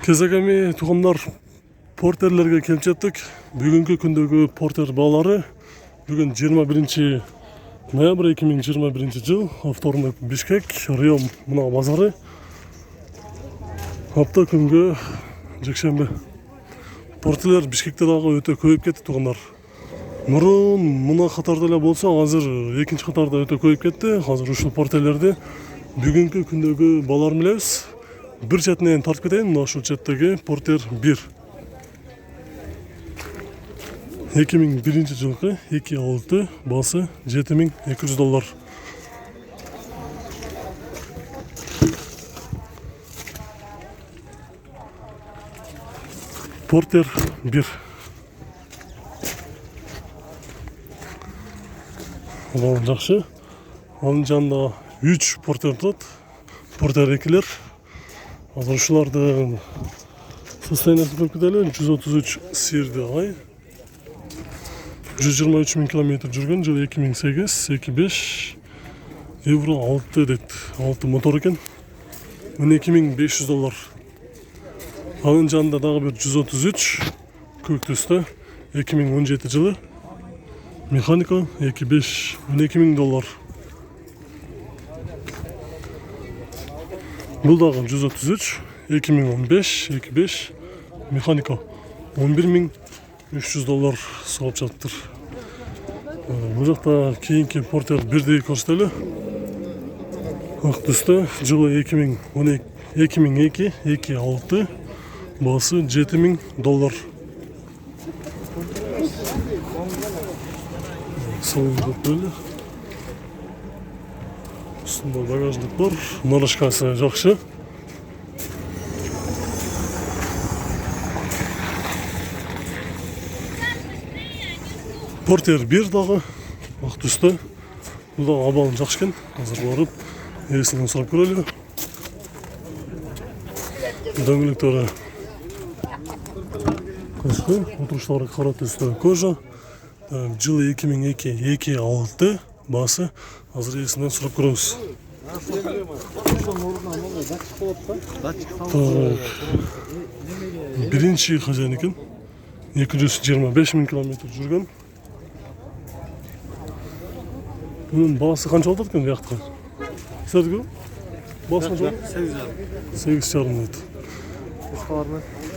Кезегеми туғандар портерлерге келіп жеттік. Бүгінгі күндегі портер балары бүгін 21 ноябрь 2021 жыл, вторник Бишкек, район мына базары. Апта күнгі жексенбі. Портерлер Бишкекте дағы өте көйіп кетті туғандар. Мұрын мына қатарда эле болса, азыр екінші қатарда өте көйіп кетті. Азыр ушул портерлерді бүгінгі күндегі балар билебиз. Bir chetini tortib ketayın. Mana shu chetdagi Porter 1. 2001 жылғы 2.6 басы $7.200. Porter 1. Бұл жақсы. Оның жанында 3 Porter тұрады. Porter 2'лер. Азыр ушуларды состояниясын көрүп кетели. 133 сирди ай. 123 000 километр жүргөн, жылы 2008, 2.5 евро 6 дейт. 6 мотор экен. $12.500. Анын жанында дагы бир 133 көк түстө 2017 жылы. Механика 2.5 $12.000. Бұл дағы 133, 2015, 2.5, механика $11.300 соғып жаттыр. Бұл жақта кейінгі Портер 1'ді көрсетелі. Ақ түсті жылы 2012, 2.6, басы $7.000. Солын көп бөлі. Üstünde bagajlık var. Narışkası жақсы. Porter 1 дағы ақ түсті. Бұл да абалын жақсы екен. Қазір барып есінен сұрап көрелі. Дөңгелектері қысқы. Отырыштары қара түсті кожа. Жылы 2002-2.6 басы. Азыр есінен сұрап көреміз. Бірінші қажайын екен. 225 000 километр жүрген. Бұның басы қанша алдыр екен яқтыға? Сәрді көріп? Басы қанша алдыр? 8,5 дейт.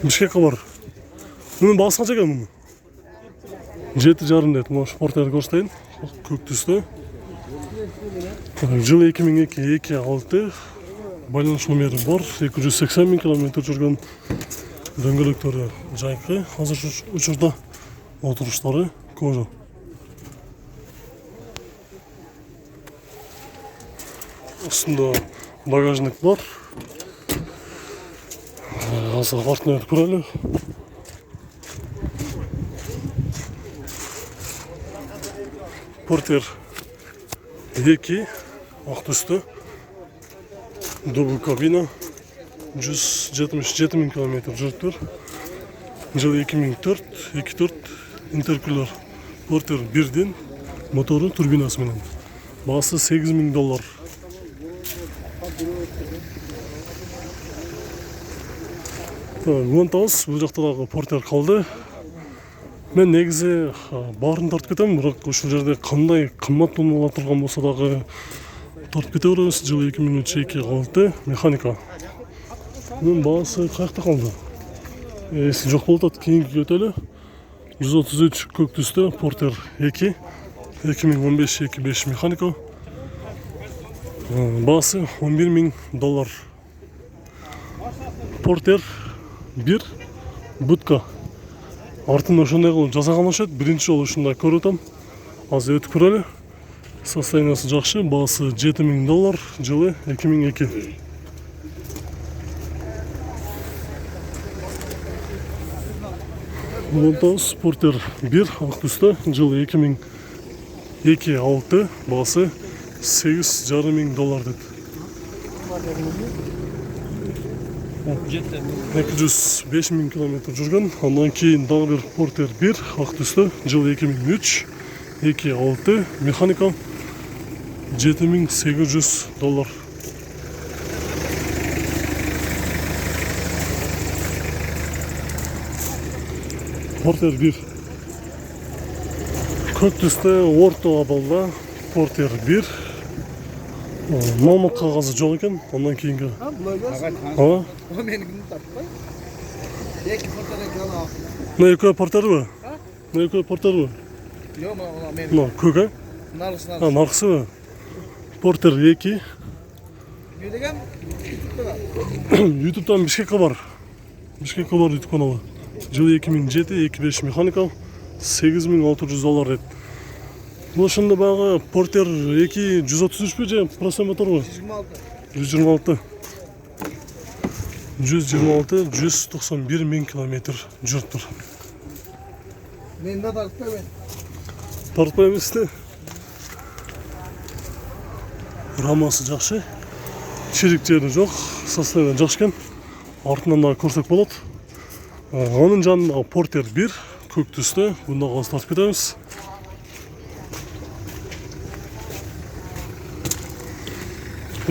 Бішкекке бар. Бұның басы қанша екен мұның? 7,5 дейт. Мұны Porterді көрсетейін. Көк түсті. Жылы 2002-2.6 байланыш номері бар. 280 000 километр жүрген. Дөңгелектері жайқы. Азыр учурда отырыштары кожа. Үстінде багажник бар. Азыр артына өтіп көрелі. Porter 2 ақ түсті. Дубл кабина. 177 000 километр жүріп. Жылы 2004, 2.4 интеркулер. Porter 1'ден моторы турбинасы менен. Басы $8.000. Онтауыз бұл жақтадағы Porter қалды. Мен негізі барын тартып кетемін, бірақ ушул жерде қандай қымбат тоннала тұрған болса дағы тартып кете береміз. Жылы 2003-2.6 механика. Бұның бағасы қаяқта қалды? Есі жоқ болды, кейінгі өтелі. 133 көк түсті Porter 2, 2015-2.5 механика. Бағасы $11.000. Porter 1 будка. Артын ошондай қылып жасаған ошет, бірінші жол ушундай көрөтөм. Азыр өтүп көрөлү. Состояниясы жакшы, баасы $7.000, жылы 2002. Монтауз Porter 1 ак түсті, жылы 2002-6, баасы $8.500 дейт. 205 000 километр жүрген. Андан кейін дағы бір Porter 1 ақ түсті, жылы 2003, 2.6 механика, $7.800. Портер 1. Көк түсті орта абалда Портер 1. Маумат қағазы жоқ екен, ондан кейінгі. О, менікini таппай. Екі портер екен ақ. Мына екеуі портер бі? Мына екеуі портер бі? Жоқ, мына менікі. Мына көк, Нарғысы. нарқысы бі? Портер 2. Не деген? Ютубта. Ютубтан Бишкекке бар. Бишкекке бар ютуб каналы. Жылы 2007, 2.5 механикал, $8.600 деді. Бұл шынды бағы Портер 2 133 бе же простой мотор ғой? 126. 126, 191 мың километр жүріп тұр. Мен де тартпай мен. Тартпай еместі. Рамасы жақсы. Шеріктері жоқ, состояние жақсы екен. Артынан да көрсек болады. Оның жанында Портер 1 көк түсті. Бұнда қазір тартып кетеміз.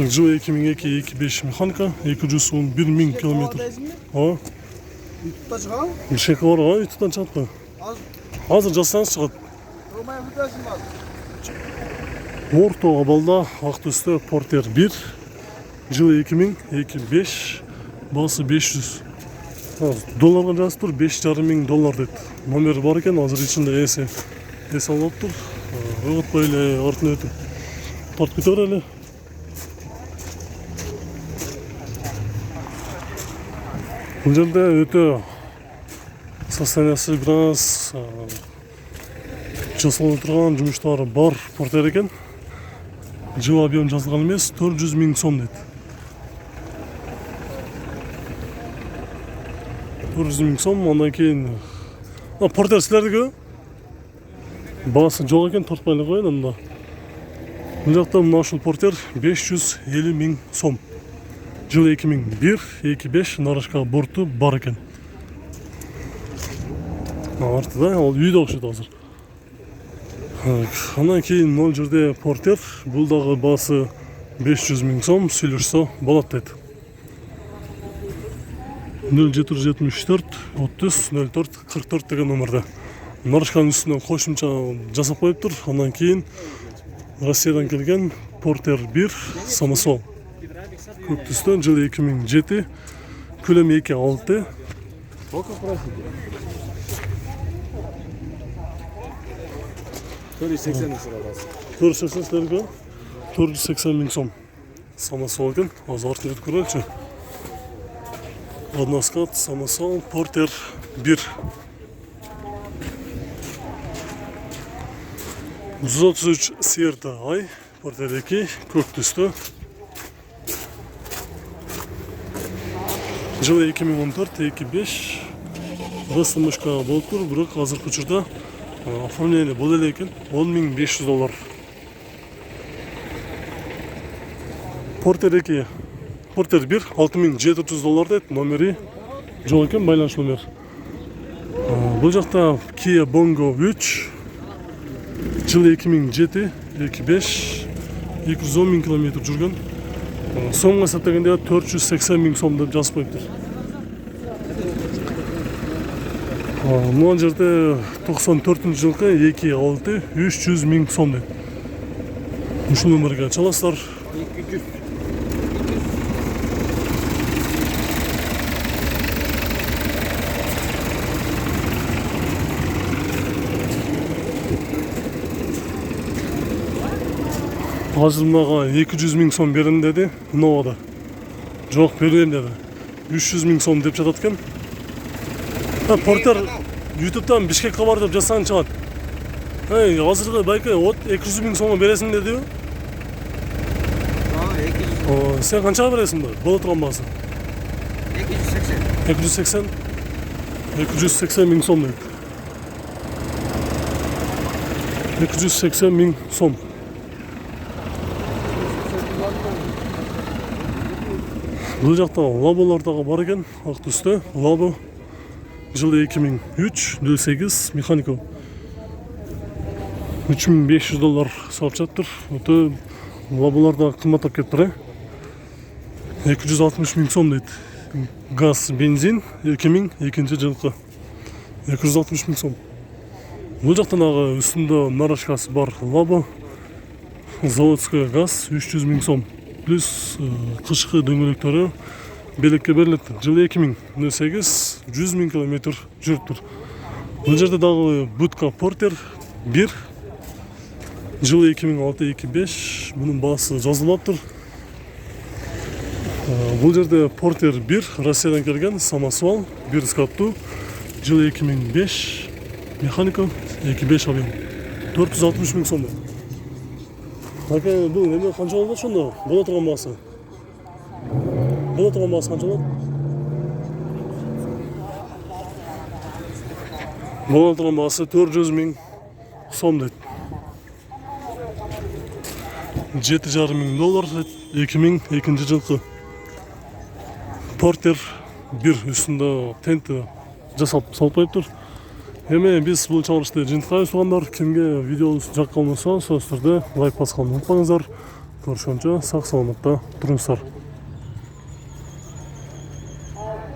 Жылы 2002-2.5 механика, 211 мың километр. Ютубта шыға? Бишкекке бар ғой, ютубтан шығады ғой. Азыр жазсаңыз шығады. Ромай футболшым бар. Орто абалда ақ түсті Портер 1. Жылы 2000-2.5, басы 500. Долларға жазып тұр, $5.500 деді. Номері бар екен, азыр ішінде есі алып тұр. Өғытпай әлі артын өтіп. Тартып кетер әлі. Бұл жерде өте состояниясы біраз жасалып тұрған жұмыстары бар Портер екен. Жыл объем жазылған емес, 400 мың сом деді. 400 мың сом, ондан кейін Портер сілердігі бағасы жоқ екен, тартпайлы қойын онда. Бұл жақта мына ұшыл Портер 550 мың сом. Жыл 2001-2.5 нарашқа борты бар екен. Артыда ол үйді оқшыды азыр. Ондан кейін ол жерде Портер, бұлдағы басы 500 мың сом, сөйлерсе болады деді. 0774 30 04 44 деген номерде. Нарышқаның үстінен қошымша жасап қойып тұр. Ондан кейін Россиядан келген Портер 1 самосвал. Көк түсті, жылы 2007, көлемі 2.6. Сколько просите? 480 сұрағасы. 480 сілерге 480 мың сом. Самосвал екен, аз артын өтіп көрелікші. Односкат, самосвал, Портер 1. 133 сиерді ай, Портер 2, көк түсті. Жылы 2014-2.5 растамышқа болып тұр, бірақ қазір күчірді оформление бұл әлі екен, $10.500. Портер 2, Портер 1, $6.700 деді, номері жоқ екен, байланыш номер. Бұл жақта Kia Bongo 3, жылы 2007, 2.5, 210 мың километр жүрген. Соңғы сәттегенде 480 мың сом деп жазып қойыптыр. Мұған жерде 94 жылғы 2.6 300 мың сом деп. Ұшыл өмірге çalасыздар. 200. Ажылмаға 200 мың сом берін деді, Новада. Жоқ, беруем деді. 300 мың сом деп жатады екен. Портер ютубтан Бишкекке бар деп жазсаң шығады. Азырғы байқа 200 мың сомға бересің деді. 200. Сен қаншаға бересің бі? Бола тұрған басы? 280. 280 мың сом деді. 280 мың сом. Бұл жақта лаболардағы бар екен, ақ түсті, лабо. Жылы 2003, 08, механико. $3.500 салып жатыр. Өте лаболарда қымбаттап кетті. 260 мың сом дейді. Газ, бензин, 2002 жылғы. 260 мың сом. Бұл жақтан ағы үстінде нарашкасы бар лаба, заводская газ 300 мың сом. Плюс қышқы дөңгелектері белекке беріледі. Жылы 2008 100 мың километр жүріп тұр. Бұл жерде дағы будка портер 1, жылы 2006-2005, мұның басы жазылып тұр. Бұл жерде портер 1, Россиядан келген самосвал, 1 скапту, жылы 2005, механика 2.5 объем, 460 мың сомда. Әке, бұл неме қанша болады сонда? Бұл отырған басы? Бұл отырған басы қанша болады? Бұл отырған басы 400 мың сом дейді. 7,5 мың доллар 2002 жылғы. Портер 1 үстінде тенті жасалып салып қойып тұр. Еме біз бұл чалғышты жинтқай суғандар. Кімге видеоны жаққа қалмаса, сөз түрде лайк басқанды ұмытпаңыздар. Көрші сақ саламатта тұрыңыздар.